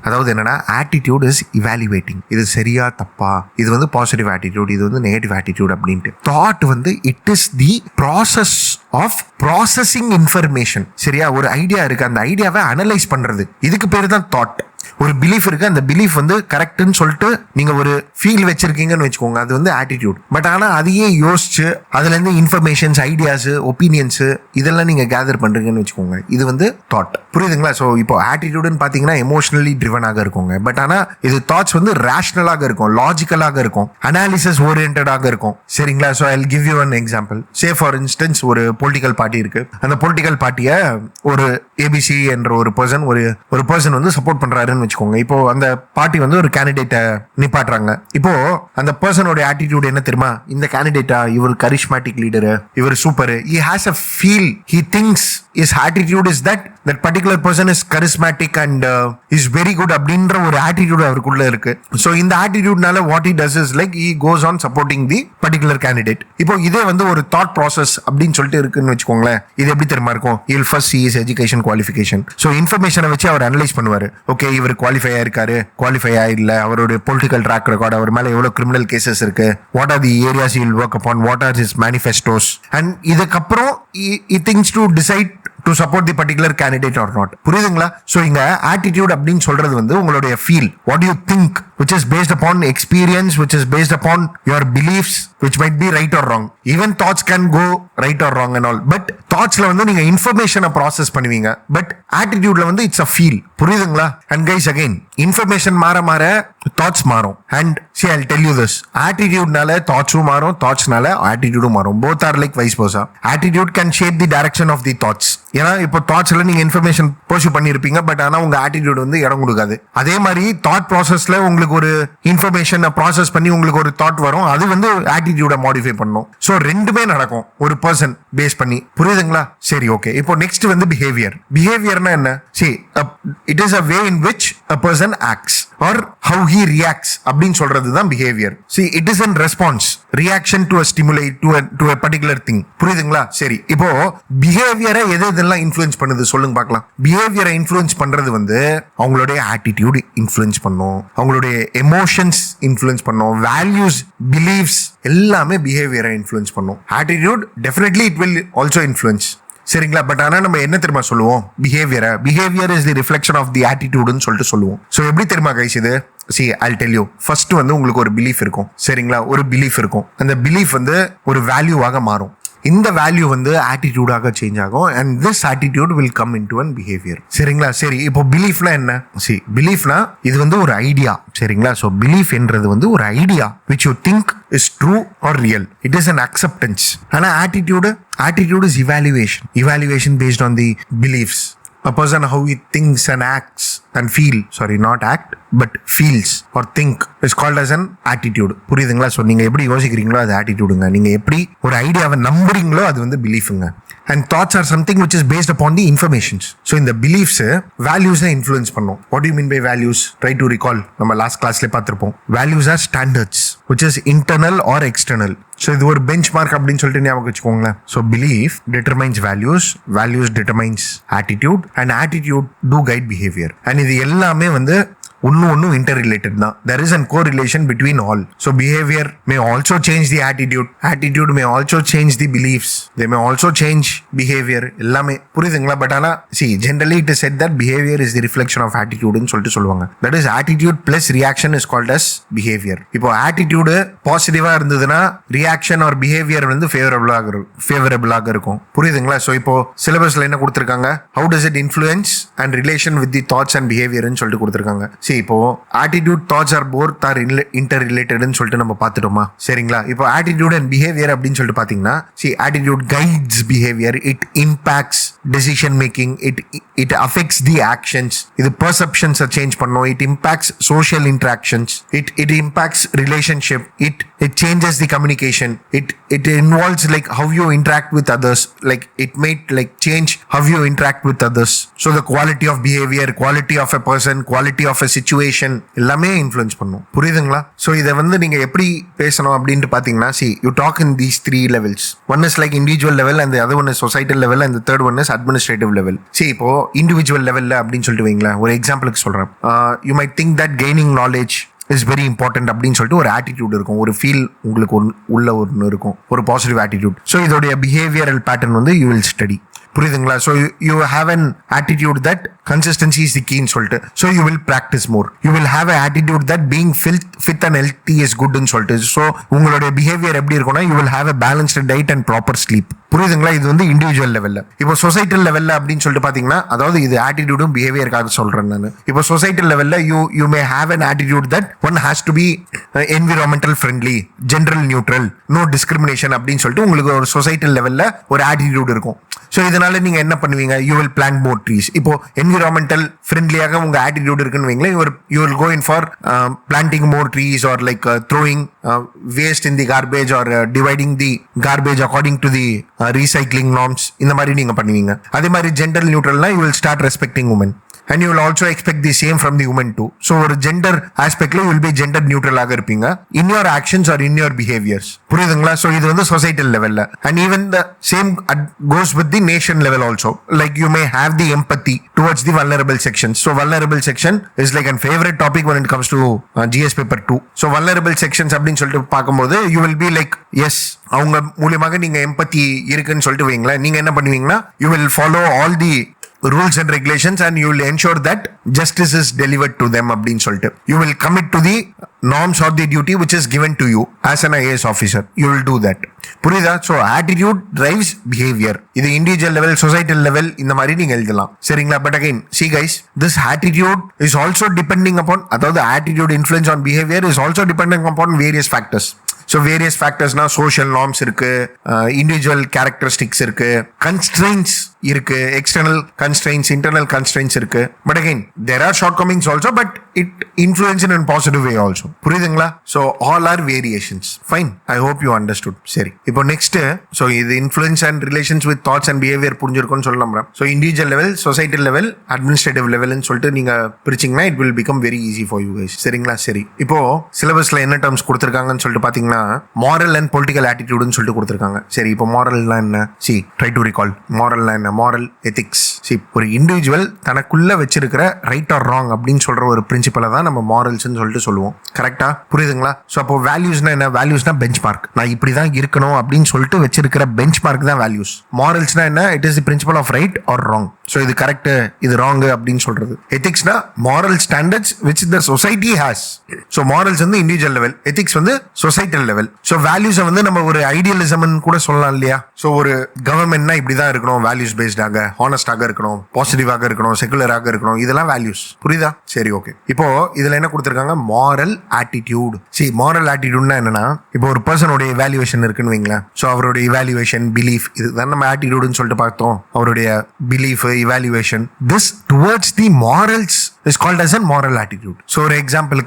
[SPEAKER 1] அதாவது என்னன்னா, ஆட்டிடியூட் இஸ் இவாலுவேட்டிங். இது சரியா தப்பா, இது வந்து பாசிட்டிவ் ஆட்டிடியூட், இது வந்து நெகட்டிவ் ஆட்டிடியூட் அப்படின்ட்டு. தாட் வந்து it is the process of processing information. சரியா? ஒரு ஐடியா இருக்கு, அந்த ஐடியாவை அனலைஸ் பண்றது, இதுக்கு பேரு தான் தாட். ஒரு பிலீஃப் இருக்கு, அந்த பிலீஃப் வந்து கரெக்ட்னு சொல்லிட்டு நீங்க ஒரு ஃபீல் வச்சிருக்கீங்கன்னு வச்சுக்கோங்க, அது வந்து ஆட்டிடியூட். பட் ஆனா அதையே யோசிச்சு அதுல இருந்து இன்ஃபர்மேஷன்ஸ், ஐடியாஸ், ஒப்பீனியன்ஸ் இதெல்லாம் நீங்க கேதர் பண்றீங்கன்னு வச்சுக்கோங்க, இது வந்து தாட். புரியுதுங்களா? ஸோ இப்போ ஆட்டிடியூடுன்னு பாத்தீங்கன்னா எமோஷனலி ட்ரிவனாக இருக்குங்க. பட் ஆனா இது தாட்ஸ் வந்து ரேஷனலாக இருக்கும், லாஜிக்கலாக இருக்கும், அனாலிசிஸ் ஓரியன்டாக இருக்கும். சரிங்களா? So I will give you one example. Say for instance, ஒரு பொலிட்டிக்கல் பார்ட்டி இருக்கு. அந்த பொலிட்டிக்கல் பார்ட்டியை ஒரு ஏபிசி என்ற ஒரு பர்சன் வந்து சப்போர்ட் பண்றாருன்னு வச்சுக்கோங்க. இப்போ அந்த பார்ட்டி வந்து ஒரு கேண்டிடேட்டை நிப்பாட்டுறாங்க. இப்போ அந்த பர்சனோட ஆட்டிடியூட் என்ன தெரியுமா? இந்த கேண்டிடேட்டா, இவர் கரிஷ்மேட்டிக் லீடர், இவர் super, he has a feel, he thinks his attitude is that particular person is charismatic and is very good அப்படின்ற ஒரு ஆட்டிடியூட் அவருக்குள்ள இருக்கு. ஸோ இந்த ஆட்டிடியூட்னால what he does is like he goes on supporting the particular candidate. இப்போ இதே வந்து ஒரு thought process அப்படின்னு சொல்லிட்டு இருக்குன்னு வச்சுக்கோங்களேன். இது எப்படி தெரியுமா இருக்கும்? he will first see his education qualification. So இன்ஃபர்மேஷனை வச்சு அவர் அனலைஸ் பண்ணுவாரு. ஓகே, இவர் குவாலிஃபை ஆயிருக்காரு, குவாலிஃபை ஆயிடல, அவரோட பொலிட்டிக்கல் ட்ராக் ரெக்கார்ட், அவர் மேல எவ்வளவு கிரிமினல் கேசஸ் இருக்கு, what are the areas he will work upon, what are his manifestos, and இதுக்கப்புறம் he thinks to decide to support the particular candidate or not. புரியுதுங்களா? சோ இங்க attitude அப்படின்னு சொல்றது வந்து உங்களுடைய feel, what do you think, which is based upon experience, which is based upon your beliefs, which might be right or wrong. Even thoughts can go right or wrong and all, but thoughtsல வந்து நீங்க information process பண்ணுவீங்க, but attitudeல வந்து it's a feel. புரியுதுங்களா? And guys, again, information மாற thoughts மாறும். And see, I'll tell you this, attitudeனால thoughtsம் மாறும், thoughtsனால attitudeம் மாறும். Both are like vice versa. Attitude can shape the direction of the thoughts. ஏன்னா இப்போ தாட்ஸ்ல நீங்க இன்ஃபர்மேஷன் பர்சூ பண்ணிருப்பீங்க, பட் ஆனா உங்க ஆட்டிடியூட் வந்து இடம் கொடுக்காது. அதே மாதிரி தாட் ப்ராசஸ்ல உங்களுக்கு ஒரு இன்ஃபர்மேஷன் ப்ராசஸ் பண்ணி உங்களுக்கு ஒரு தாட் வரும், அது வந்து ஆட்டிடியூட மாடிஃபை பண்ணும். ஸோ ரெண்டுமே நடக்கும் ஒரு பர்சன் பேஸ் பண்ணி. புரியுதுங்களா? சரி, ஓகே. இப்போ நெக்ஸ்ட் வந்து பிஹேவியர். பிஹேவியர்னா என்ன? It is a way in which a person acts or how he reacts அப்படின்னு சொல்றது தான் behavior. See, it is in response. Reaction to stimulate to particular thing. புரியுதுங்களா? சரி, இப்போ பிஹேவியரை எதெல்லாம் இன்ஃப்ளூயன்ஸ் பண்ணுது சொல்லுங்க பார்க்கலாம். பிஹேவியரை இன்ஃப்ளூயன்ஸ் பண்றது வந்து அவங்களுடைய ஆட்டிடியூட் இன்ஃப்ளூயன்ஸ் பண்ணும், அவங்களுடைய எமோஷன்ஸ் இன்ஃப்ளூயன்ஸ் பண்ணும், வேல்யூஸ், பிலீஃப்ஸ் எல்லாமே பிஹேவியரை இன்ஃப்ளூயன்ஸ் பண்ணும். Attitude definitely it will also influence. சரிங்களா? பட் ஆனா நம்ம என்ன தெரியுமா சொல்லுவோம்? Behaviour is the reflection of the ஆட்டிடியூட்னு சொல்லிட்டு சொல்லுவோம். ஸோ எப்படி தெரியுமா கைஸ் இது? See, I'll tell you. First வந்து உங்களுக்கு ஒரு பிலீஃப் இருக்கும். சரிங்களா? ஒரு பிலீஃப் இருக்கும். அந்த பிலீஃப் வந்து ஒரு வேல்யூவாக மாறும். இந்த வேல்யூ வந்து ஆட்டிடியூடாக சேஞ்ச் ஆகும். And this attitude will come into an behaviour. சரிங்களா? சரி, இப்போ பிலீஃப்னா என்ன? பிலீஃப்னா இது வந்து ஒரு ஐடியா. சரிங்களா? ஸோ பிலீஃப் என்றது வந்து ஒரு idea which you think is true or real. It is an acceptance. ஆனா attitude is evaluation based on the beliefs. A person how he thinks and acts and feel, sorry, not act but feels or think is called as an attitude. புரியுதுங்களா? ஸோ நீங்க எப்படி யோசிக்கிறீங்களோ அது ஆட்டிடியூடுங்க. நீங்க எப்படி ஒரு ஐடியாவை நம்புறீங்களோ அது வந்து பிலீஃபுங்க. And thoughts are something which is based upon the informations. So இந்த beliefs values influence பண்ணும். What do you mean by values? Try to recall. நம்ம last classல பார்த்திருப்போம். Values are standards which is internal or external. So இது ஒரு benchmark அப்படின்னு சொல்லிட்டு ஞாபகம் வச்சுக்கோங்களேன். So belief determines values determines attitude and attitude do guide behavior. And இது எல்லாமே வந்து ஒன்னும் இன்டர்ரிலேட்டட் தான். There is a correlation between all. So behavior may also change the attitude may also change the beliefs, they may also change behavior. எல்லாமே புரியுதுங்களா? பட் ஆனா generally it is said that behavior is the reflection of attitude ன்னு சொல்லிட்டு சொல்லுவாங்க. That is attitude plus reaction is called as behavior. இப்போ attitude பாசிட்டிவா இருந்ததுன்னா reaction or behavior வந்து ஃபேவரபிளாக இருக்கும். புரியுதுங்களா? ஸோ இப்போ சிலபஸ்ல என்ன கொடுத்துருக்காங்க? How does it influence and relation with the thoughts and behavior ன்னு சொல்லிட்டு கொடுத்துருக்காங்க. இப்போ attitude, thoughts are both are இன்டர்ரிலேட்டட்னு சொல்லிட்டு நம்ம பார்த்துட்டோமா? சரிங்களா? இப்போ ஆட்டிடியூட் அண்ட் பிஹேவியர் அப்படின்னு சொல்லிட்டு பார்த்தீங்கன்னா, attitude guides behaviour, it impacts decision making, it affects the actions, இது பெர்செப்ஷன்ஸை சேஞ்ச் பண்ணும், it impacts social interactions, it impacts relationship, it changes the communication, it involves like how you interact with others, like it may like change how you interact with others. So the quality of behavior, quality of a person, quality of a situation எல்லாமே இன்ஃப்ளூயன்ஸ் பண்ணும். புரியுதுங்களா? ஸோ இதை வந்து நீங்க எப்படி பேசணும் அப்படின்ட்டு பாத்தீங்கன்னா, you talk in these three levels. One is like individual level and the other one is societal level and the third one is administrative level. இப்போ இண்டிவிஜுவல் லெவல்ல அப்படின்னு சொல்லிட்டு வைங்களேன், ஒரு எக்ஸாம்பிளுக்கு சொல்றேன். You might think that gaining knowledge is very important அப்படின்னு சொல்லிட்டு ஒரு ஆட்டிடியூட் இருக்கும், ஒரு ஃபீல் உங்களுக்கு உள்ள ஒன்று இருக்கும், ஒரு பாசிட்டிவ் ஆட்டிடியூட். ஸோ இதோடைய பிஹேவியரல் பேட்டர்ன் வந்து யூ வில் ஸ்டடி. புரியுதுங்களா? So you have an attitude that consistency is the கீன்னு சொல்லிட்டு, so you will practise more. You will have a attitude that being fit and healthy is குட்னு சொல்லிட்டு, ஸோ உங்களுடைய பிஹேவியர் எப்படி இருக்கும்னா, you will have a balanced diet and proper sleep. புரியுதுங்களா? இது வந்து இண்டிவிஜுவல் லெவல்ல. இப்போ சொசைட்டல் லெவல்ல அப்படின்னு சொல்லிட்டு பாத்தீங்கன்னா, அதாவது இது ஆட்டிடியூடும் பிஹேவியருக்காக சொல்றேன் நான். இப்போ சொசைட்டல் லெவல்ல you may have an attitude that one has to be environmental friendly, general neutral, no discrimination அப்படின்னு சொல்லிட்டு உங்களுக்கு ஒரு சொசைட்டல் லெவல்ல ஒரு ஆட்டிடியூட் இருக்கும். ஸோ இதனால நீங்க என்ன பண்ணுவீங்க? You will plant more trees. இப்போ என்விரான்மெண்டல் ஃப்ரெண்ட்லியாக உங்க ஆட்டிடியூட் இருக்குன்னு வைங்களேன், you will go in for planting more trees or like throwing waste in the garbage or dividing the garbage according to the recycling norms. இந்த மாதிரி நீங்க பண்ணுவீங்க. அதே மாதிரி ஜெண்டர் நியூட்ரல்னா you will start respecting women. And you will also expect the same from the women too. So ஒரு gender aspectல you will be gender neutral ஆக இருப்பீங்க in your actions or in your behaviors. புரியுதுங்களா? So இது வந்து societal level. And even the same goes with the nation level also. Like you may have the empathy towards the vulnerable sections. So vulnerable section is like a favorite topic when it comes to GS paper 2. So vulnerable sections அப்படின்னு சொல்லிட்டு பார்க்கும்போது you will be like yes, அவங்க மூலமாக நீங்க empathy இருக்குன்னு சொல்லிட்டு வைங்களேன், நீங்க என்ன பண்ணுவீங்கன்னா, you will follow all the rules and regulations and you will ensure that justice is delivered to them அப்படின்னு சொல்லிட்டு you will commit to the norms or the duty which is given to you as an IAS officer. You will do that. புரியுதா? So attitude drives behavior. இது individual level, societal level இந்த மாதிரி நீங்க எழுதலாம். சரிங்களா? But again, see guys, this attitude is also depending upon, அதாவது attitude influence on behavior is also depending upon various factors. So various ஃபேக்டர்ஸ்னா சோஷியல் நார்ம்ஸ் இருக்கு, இண்டிவிஜுவல் கேரக்டரிஸ்டிக்ஸ் இருக்கு, கன்ஸ்ட்ரெயின்ஸ் இருக்கு, எக்ஸ்டர்னல் கன்ஸ்ட்ரெயின்ஸ், இன்டர்னல் கன்ஸ்ட்ரெயின்ஸ் இருக்கு. But again there are shortcomings also, but it influence in positive way also. புரியுதுங்களா? So all are variations. Fine, I hope you understood. சரி, இப்போ நெக்ஸ்ட், ஸோ இது influence and relations with thoughts and behaviour புரிஞ்சிருக்கும்னு சொல்ல நம்புறேன். So individual level, societal level, administrative லெவல்னு சொல்லிட்டு நீங்க பிரிச்சிங்கன்னா it will become very easy for you guys. சரிங்களா? சரி, இப்போ சிலபஸ்ல என்ன டேர்ம்ஸ் கொடுத்துருக்காங்கன்னு சொல்லிட்டு பாத்தீங்கன்னா, மாரல் அண்ட் பொலிட்டிக்கல் ஆட்டிடியூடுன்னு சொல்லிட்டு கொடுத்துருக்காங்க. சரி, இப்போ மாரல்னா என்ன? See try to recall. மாரல்னா என்ன? Moral ethics. சி ஒரு இண்டிவிஜுவல் தனக்குள்ள வச்சிருக்கிற ரைட் ஆர் ராங் அப்படின்னு சொல்ற ஒரு பிரின்சிபலை தான் நம்ம மாரல்ஸ்ன்னு சொல்லிட்டு சொல்லுவோம். கரெக்டா? புரியுதுங்களா? ஸோ அப்போ வேல்யூஸ்னா என்ன? வேல்யூஸ்னா பெஞ்ச் மார்க். நான் இப்படிதான் இருக்கணும் அப்படின்னு சொல்லிட்டு வச்சிருக்கிற பெஞ்ச் மார்க் தான் வேல்யூஸ். மாரல்ஸ்னா என்ன? It is the principle of right or wrong. So இது கரெக்ட், இது ராங் அப்படின்னு சொல்றது. எத்திக்ஸ்னா moral standards which the society has. So morals வந்து இண்டிவிஜுவல் லெவல், எத்திக்ஸ் வந்து சொசைட்டல் லெவல். ஸோ வேல்யூஸை வந்து நம்ம ஒரு ஐடியலிசம்னு கூட சொல்லலாம் இல்லையா? ஸோ ஒரு கவர்மெண்ட்னா இப்படிதான் இருக்கணும், வேல்யூஸ் பேஸ்டாக, ஹானஸ்டாக இருக்கணும், பாசிட்டிவாக இருக்கணும், செகுலராக இருக்கணும், இதெல்லாம் வேல்யூஸ். புரியுதா? சரி, ஓகே. இப்போ இதுல என்ன கொடுத்திருக்காங்க? Moral attitude. சி மாரல் ஆட்டிடியூட்னா என்னன்னா, இப்போ ஒரு பர்சனோட இவாலுவேஷன் இருக்குன்னு வைங்களேன். ஸோ அவருடைய இவாலுவேஷன், பிலீஃப், இதுதான் நம்ம ஆட்டிடியூட்னு சொல்லிட்டு பார்த்தோம். அவருடைய belief, evaluation, this towards the morals is called as a moral attitude. So for example,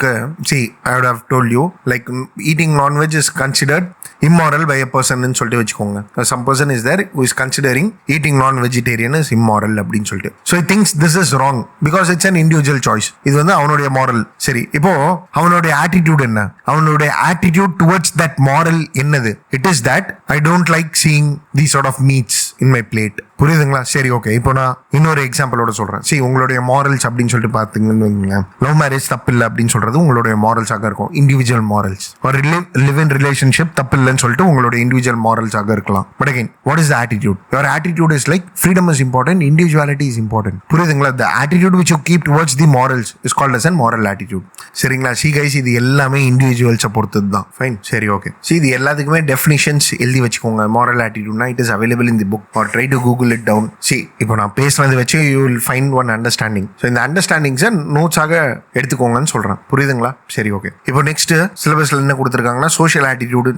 [SPEAKER 1] see, I would have told you, like eating non-veg is considered immoral by a person ன்னு சொல்லிட்டு வச்சுக்கோங்க. Some person is there who is considering eating non-vegetarian is immoral அப்படின்னு சொல்லிட்டு. So he thinks this is wrong because it's an individual choice. இது வந்து அவனுடைய moral. சரி, இப்போ அவனுடைய attitude என்ன? அவனுடைய attitude towards that moral என்னது? It is that I don't like seeing these sort of meats in my plate. புரியுதுங்களா? சரி, ஓகே. இப்போ நான் இன்னொரு எக்ஸாம்பிளோட சொல்றேன். சரி, உங்களுடைய மாரல்ஸ் அப்படின்னு சொல்லிட்டு பார்த்தீங்கன்னு, லவ் மேரேஜ் தப்பு இல்லை அப்படின்னு சொல்றது உங்களுடைய மாரல்ஸாக இருக்கும், இண்டிவிஜுவல் மாரல்ஸ். ஒரு லிவ் இன் ரிலேஷன்ஷிப் தப்பு இல்லைன்னு சொல்லிட்டு உங்களுடைய இண்டிவிஜுவல் மாரல்ஸாக இருக்கலாம். But again, what is the attitude? Your attitude is like freedom is important, individuality is important. புரியுதுங்களா? The attitude which you keep towards the morals is called as an moral attitude. சரிங்களா? சி கைஸ், இது எல்லாமே இண்டிவிஜுவல்ஸை பொறுத்தது தான். ஃபைன், சரி, ஓகே. சி இது எல்லாத்துக்குமே டெஃபினிஷன்ஸ் எழுதி வச்சுக்கோங்க. மாரல் ஆட்டிடியூட்னா it is available in the book or try to google it down. See, இப்போ நான் பேசுனது வச்சு you will find one understanding. So இந்த அண்டர்ஸ்டாண்டிங்ஸை நோட்ஸாக எடுத்துக்கோங்கன்னு சொல்றேன். புரியுதுங்களா? சரி, ஓகே. இப்போ நெக்ஸ்ட் சிலபஸ்ல என்ன கொடுத்துருக்காங்கன்னா சோஷியல் ஆட்டிடியூடு,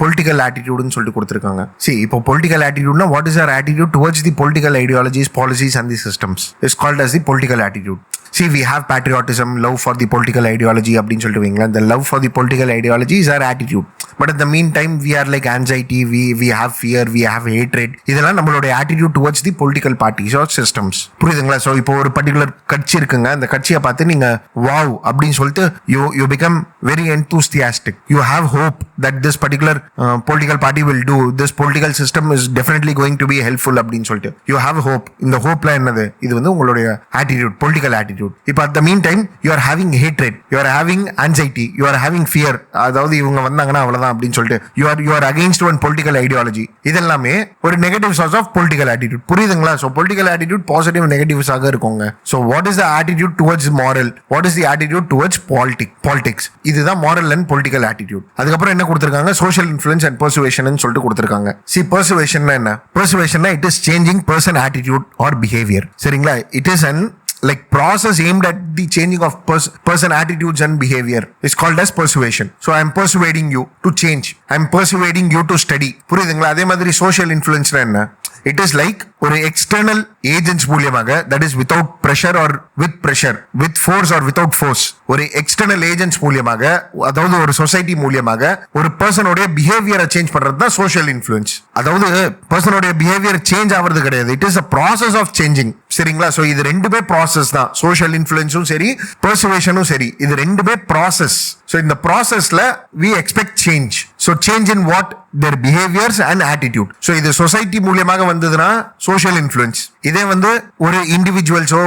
[SPEAKER 1] பொலிட்டிக்கல் ஆட்டிடியூடுன்னு சொல்லிட்டு கொடுத்துருக்காங்க. See, இப்போ பொலிட்டிக்கல் ஆட்டிடியூட்னா what is our attitude towards the political ideologies, policies and the systems is called as the political attitude. See, we have patriotism, love for the political ideology அப்படின்னு சொல்லிட்டு வைங்களேன். The love for the political ideology is our attitude. But at the meantime, we are like anxiety, we have fear, we have hatred. இதெல்லாம் நம்மளுடைய attitude towards the political parties or systems. புரியுதுங்களா? ஸோ இப்போ ஒரு பர்டிகுலர் கட்சி இருக்குங்க, அந்த கட்சியை பார்த்து நீங்க வாவ் அப்படின்னு சொல்லிட்டு you become very enthusiastic. You have hope that this particular political party will do, this political system is definitely going to be helpful அப்படின்னு சொல்லிட்டு you have hope. இந்த ஹோப்ல என்னது? இது வந்து உங்களுடைய attitude, political attitude. இப்போ at the meantime, you are having hatred, you are having anxiety, you are having fear. அதாவது இவங்க வந்தாங்கன்னா அவ்வளவுதான் அப்படின்னு சொல்லிட்டு you are against one political ideology. இதெல்லாமே ஒரு negative source of political attitude. புரியுதுங்களா? ஸோ பொலிட்டிக்கல் ஆட்டிடியூட் பாசிட்டிவ் நெகட்டிவ்ஸாக இருக்குங்க. So what is the attitude towards moral? What is the attitude towards politics? இதுதான் மாரல் அண்ட் பொலிட்டிக்கல் ஆட்டிடியூட். அதுக்கப்புறம் என்ன கொடுத்துருக்காங்க? சோஷியல் இன்ஃப்ளூயன்ஸ் அண்ட் பர்சுவேஷன் சொல்லிட்டு கொடுத்துருக்காங்க. சி பர்சுவேஷன் என்ன? Persuasion it is changing person attitude or behaviour. சரிங்களா? It is an like process aimed at the changing of person attitudes and behavior is called as persuasion. So I am persuading you to change, I am persuading you to study. புரியுதுங்களா? அதே மாதிரி social influence என்ன? It is like ஒரு external agents மூலியமாக, that is without pressure or with pressure, with force or without force, ஒரு external agents மூலியமாக, அதாவது ஒரு சொசைட்டி மூலியமாக ஒரு பர்சனோட பிஹேவியரை சேஞ்ச் பண்றது தான் சோஷியல் இன்ஃப்ளூயன்ஸ். அதாவது பர்சனோட பிஹேவியர் சேஞ்ச் ஆகிறது கிடையாது, it is a process of changing. சரிங்களா? சோ இது ரெண்டுமே ப்ராசஸ் தான். சோஷியல் இன்ஃப்ளூயன்ஸும் சரி, பர்சுவேஷனும் சரி, இது ரெண்டுமே ப்ராசஸ். சோ இந்த ப்ராசஸ்ல we expect change. So change in what? Their behaviors and attitude. So இது சொசைட்டி மூலியமாக வந்ததுன்னா சோஷியல் இன்ஃப்ளூயன்ஸ். இதே வந்து ஒரு இண்டிவிஜுவல்ஸோ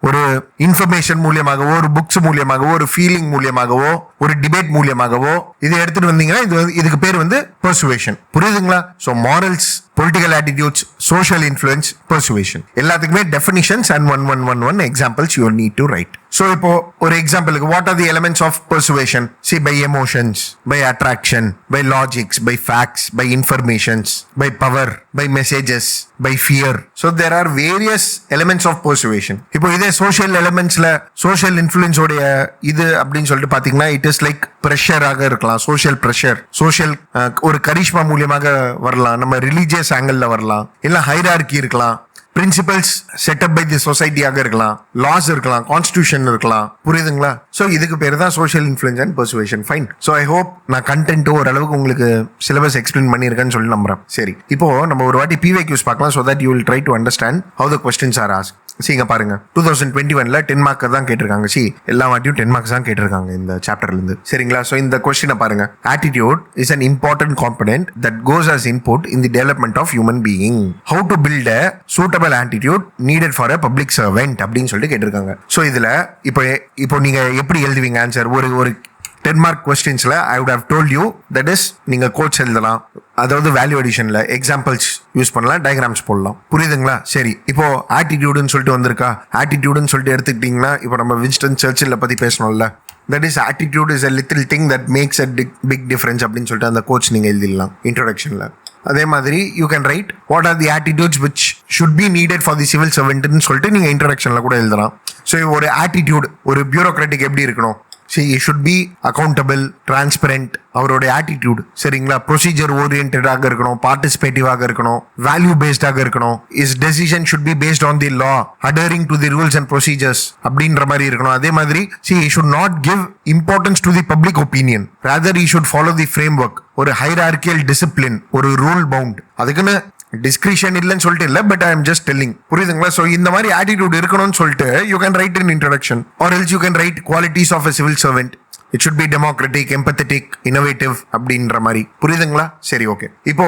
[SPEAKER 1] ஒரு இன்ஃபர்மேஷன் மூலியமாகவோ, ஒரு புக்ஸ் மூலியமாகவோ, ஒரு ஃபீலிங் மூலியமாகவோ, ஒரு டிபேட் மூலியமாகவோ இதை எடுத்துட்டு வந்தீங்கன்னா இதுக்கு பேர் வந்து பர்சுவேஷன். புரியுதுங்களா? So morals, political attitudes, social influence, persuasion எல்லாத்துக்குமே definitions and one examples you need to write. So இப்போ ஒரு எக்ஸாம்பிளுக்கு what are the elements of persuasion? See by emotions, by attraction, by logics, by facts, by informations, by power, by messages, by fear. So there are various elements of persuasion. இப்போ இதே சோஷியல் எலிமெண்ட்ஸ்ல சோஷியல் இன்ஃப்ளூயன்ஸோடைய இது அப்படின்னு சொல்லிட்டு பாத்தீங்கன்னா இட் இஸ் லைக் ப்ரெஷராக இருக்கலாம், சோஷியல் ப்ரெஷர், சோஷியல் ஒரு கரிஷ்மா மூலியமாக வரலாம், நம்ம ரிலீஜியஸ் ஆங்கிள் வரலாம், இல்ல ஹைரார்கி இருக்கலாம், பிரின்சிபல்ஸ் செட்டப் பை தி சொசைட்டியாக இருக்கலாம், லாஸ் இருக்கலாம், கான்ஸ்டிடியூஷன் இருக்கலாம். புரியுதுங்களா? சோ இதுக்கு பேர் தான் social influence and persuasion. Fine. So I hope நான் கண்டென்ட் ஓரளவுக்கு உங்களுக்கு சிலபஸ் எக்ஸ்பிளைன் பண்ணியிருக்கேன்னு சொல்லி நம்புறேன். சரி, இப்போ நம்ம ஒரு வாட்டி PYQs பார்க்கலாம், so that you will try to understand how the questions are asked. இங்க பாருங்க 2021ல 10 மார்க் தான் கேட்டிருக்காங்க. எல்லா வாட்டியும் 10 மார்க்ஸ் தான் கேட்டிருக்காங்க இந்த சாப்டர்ல இருந்து. சரிங்களா? ஸோ இந்த கொஸ்டினை பாருங்க. Attitude is an important component that goes as input in the development of human being. How to build a suitable attitude needed for a public servant அப்படின்னு சொல்லிட்டு கேட்டிருக்காங்க. ஸோ இதுல இப்போ நீங்க எப்படி எழுதுவீங்க ஆன்சர்? ஒரு 10 மார்க் கொஸ்டின்ஸ்ல I would have told you that is நீங்க கோட்ஸ் எழுதலாம், அதாவது வேல்யூ அடிஷன்ல எக்ஸாம்பிள்ஸ் யூஸ் பண்ணலாம், டயக்ராம்ஸ் போடலாம். புரியுதுங்களா? சரி, இப்போ ஆட்டிடியூடுன்னு சொல்லிட்டு வந்திருக்கா. ஆட்டிடியூடுன்னு சொல்லிட்டு எடுத்துக்கிட்டீங்கன்னா இப்போ நம்ம வின்ஸ்டன் சர்ச்சில் பத்தி பேசணும்ல. That is attitude is a little thing that makes a big difference அப்படின்னு சொல்லிட்டு அந்த கோட்ஸ் நீங்க எழுதிடலாம் இன்ட்ரோடக்ஷன்ல. அதே மாதிரி you can write what are the attitudes which should be needed for the civil சர்வெண்ட்னு சொல்லிட்டு நீங்க இன்ட்ரோடக்ஷன்ல கூட எழுதலாம். ஸோ ஒரு ஆட்டிடியூட் ஒரு பியூரோக்ராட்டிக் எப்படி இருக்கணும்? he should be accountable, transparent. அவரோட ஆட்டிடியூட் சரிங்களா, ப்ரொசீஜர் ஓரியன்டாக இருக்கணும், பார்ட்டிசிபேட்டிவாக இருக்கணும், வேல்யூ பேஸ்டாக இருக்கணும். Is decision should be paste on the law, adhering to the rules and procedures அப்படின்ற மாதிரி இருக்கணும். அதே மாதிரி he should not give importance to the public opinion, rather he should follow the framework. ஒரு hierarchical discipline, ஒரு rule bound. அதுக்குன்னு டிஸ்கிரிஷன் இல்லைன்னு சொல்லிட்டு இல்லை, but I am just telling. புரியுதுங்களா? ஸோ இந்த மாதிரி ஆட்டிடியூட் இருக்கணும்னு சொல்லிட்டு you can write in introduction, or else you can write qualities of a civil servant. It should be democratic, empathetic, innovative அப்படின்ற மாதிரி. புரியுதுங்களா? சரி, ஓகே. இப்போ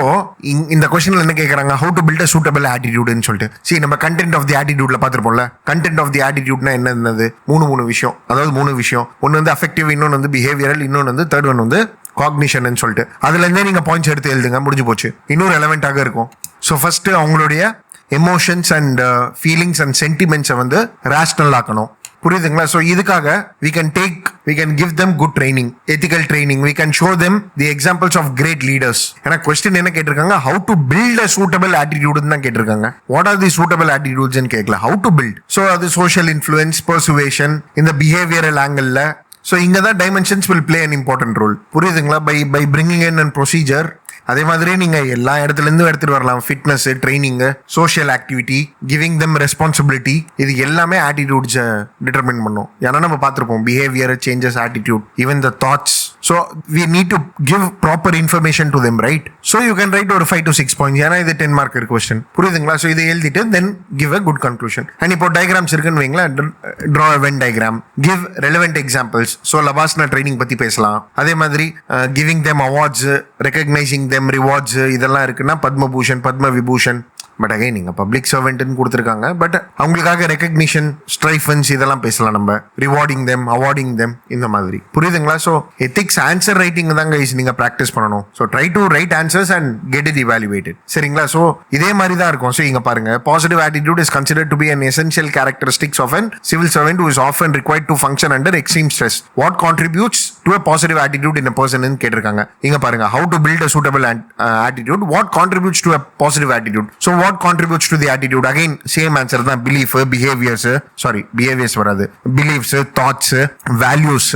[SPEAKER 1] இந்த கொஸ்டின்ல என்ன கேட்கறாங்க? How to build a suitable ஆட்டிடியூட்னு சொல்லிட்டு நம்ம கண்டென்ட் ஆஃப் தி ஆட்டிடியூட்ல பார்த்துருப்போம்ல. கண்டென்ட் ஆஃப் தி ஆட்டிடியூட்னா என்னது? மூணு விஷயம், அதாவது 3 விஷயம். ஒன்று வந்து அஃபெக்டிவ், இன்னொன்று வந்து பிஹேவியரல், இன்னொன்று வந்து தேர்ட் ஒன் வந்து காக்னிஷன் சொல்லிட்டு. அதுல இருந்தே நீங்க பாயிண்ட்ஸ் எடுத்து எழுதுங்க, முடிஞ்சு போச்சு. இன்னும் ரெலவெண்டாக இருக்கும். ஸோ ஃபர்ஸ்ட் அவங்களுடைய எமோஷன்ஸ் அண்ட் ஃபீலிங்ஸ் அண்ட் சென்டிமெண்ட்ஸை வந்து ரேஷனல் ஆக்கணும். புரியுதுங்களா? ஸோ இதுக்காக we can give them good training, ethical training. We can show them the examples of great leaders. ஏன்னா கொஸ்டின் என்ன கேட்டிருக்காங்க? how to build a suitable attitude தான் கேட்டிருக்காங்க. what are the suitable attitudes ன்னு கேட்கல, how to build. ஸோ அது social influence, persuasion, இந்த behavioral angle. ஸோ இங்கே தான் dimensions will play an important role. புரியுதுங்களா? By bringing in and procedure. அதே மாதிரி நீங்க எல்லா இடத்துல இருந்து எடுத்துட்டு வரலாம். Fitness, training, social activity, giving them responsibility, இது எல்லாமே ஆட்டிடியூட்ஸை டிட்டர்மின் பண்ணும். ஏன்னா நம்ம பார்த்துருப்போம் behaviour changes attitude, even the thoughts. So we need to give proper information to them, right? So you can write ஒரு 5 to 6 points. ஏன்னா இது 10 மார்க் question. புரியுதுங்களா? ஸோ இதை எழுதிட்டு then give a good conclusion. And இப்போ டயக்ராம்ஸ் இருக்குன்னு வைங்களேன், draw a Venn diagram, give relevant examples. So LBSNAA training பத்தி பேசலாம். அதே மாதிரி giving them awards, recognizing them, rewards, இதெல்லாம் இருக்குன்னா பத்மபூஷன், பத்ம விபூஷன். பட் அகைன் நீங்க பப்ளிக் சர்வெண்ட்னு கொடுத்துருக்காங்க, பட் அவங்களுக்காக ரெகக்னிஷன், ஸ்ட்ரைஃபன்ஸ் இதெல்லாம் பேசலாம் நம்ம. ரிவார்டிங் தெம், அவார்டிங் தெம், இந்த மாதிரி. புரியுதுங்களா? ஸோ எத்திக்ஸ் ஆன்சர் ரைட்டிங் தாங்க நீங்க ப்ராக்டிஸ் பண்ணணும். So try to write answers and get it evaluated. சரிங்களா? ஸோ இதே மாதிரி தான் இருக்கும். ஸோ இங்க பாருங்க, positive attitude is considered to be an essential characteristics of an civil servant who is often required to function under extreme stress. What contributes to a positive attitude in a person ன்னு கேட்டிருக்காங்க. இங்க பாருங்க, how to build a suitable attitude, what contributes to a positive attitude. So what contributes to the attitude? Again same answer தான். behaviors வராது, beliefs, thoughts, values,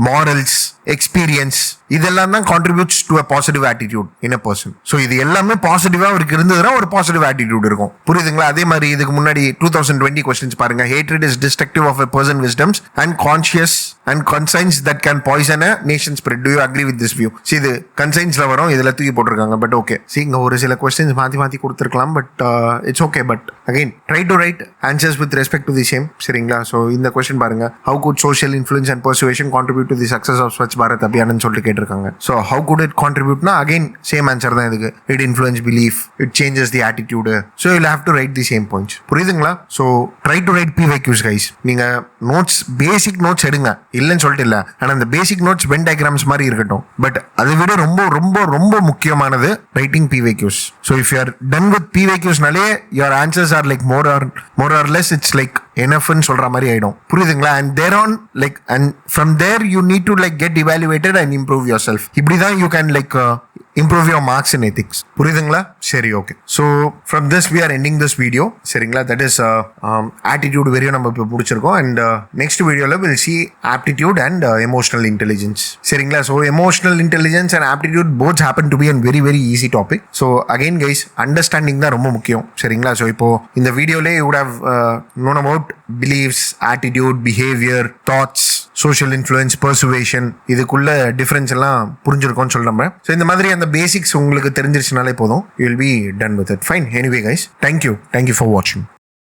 [SPEAKER 1] morals, experience, இதெல்லாம் தான் contributes to a positive attitude in a person. So இது எல்லாமே பாசிட்டிவா அவருக்கு இருந்ததுன்னா ஒரு பாசிட்டிவ் ஆட்டிடியூட் இருக்கும். புரியுதுங்களா? அதே மாதிரி இதுக்கு முன்னாடி 2020 கொஸ்டின்ஸ் பாருங்க. hatred is destructive of a person wisdoms and conscience and conscience that can poison a nation spirit. Do you agree with this view? See, இது கன்சைன்ஸ்ல வரும், இதுல தூக்கி போட்டிருக்காங்க. பட் ஓகே, இங்க ஒரு சில கொஸ்டின்ஸ் மாத்தி கொடுத்துருக்கலாம், but it's okay. But again try to write answers with respect to the same. சரிங்களா? ஸோ இந்த கொஸ்டின் பாருங்க, how could social influence and persuasion contribute to the success of Swachh Bharat Abhiyan சொல்லிட்டு கேட்டிருக்காங்க. So how could it contribute னா அகைன் சேம் ஆன்சர் தான் இதுக்கு. it influence belief, it changes the attitude. so you'll have to write the same points. புரியுதுங்களா? so try to write PYQs guys. நீங்க நோட்ஸ், பேசிக் நோட்ஸ் எடுங்க, இல்லைன்னு சொல்லிட்டு இல்லை. ஆனால் அந்த பேசிக் நோட்ஸ் வென் டயக்ராம்ஸ் மாதிரி இருக்கட்டும். பட் அதை விட ரொம்ப ரொம்ப ரொம்ப முக்கியமானது writing PYQs. So if you are done with PYQsனாலே your answers are like more or less it's like எனஃப்னு சொல்ற மாதிரி ஆயிடும். புரியுதுங்களா? And there on like and from there you need to like get evaluated and improve yourself. இப்படிதான் you can like improve your marks in ethics. புரியுதுங்களா? சரி, okay. So from this we are ending this video. சரிங்களா? தட் இஸ் ஆட்டிடியூட் வரையும் நம்ம இப்போ முடிச்சிருக்கோம். அண்ட் நெக்ஸ்ட் வீடியோவில் will see aptitude and emotional intelligence. சரிங்களா? So emotional intelligence and aptitude both happen to be a very very easy topic. So again guys, understanding தான் ரொம்ப முக்கியம். சரிங்களா? ஸோ இப்போ இந்த வீடியோலே you would have known about beliefs, attitude, behavior, thoughts, social influence, persuasion, இதுக்குள்ள டிஃபரன்ஸ் எல்லாம் புரிஞ்சிருக்கோம்னு சொல்றேன். ஸோ இந்த மாதிரி அந்த பேசிக்ஸ் உங்களுக்கு தெரிஞ்சிருச்சுனாலே போதும், you will be done with it. Fine. Anyway guys, thank you for watching.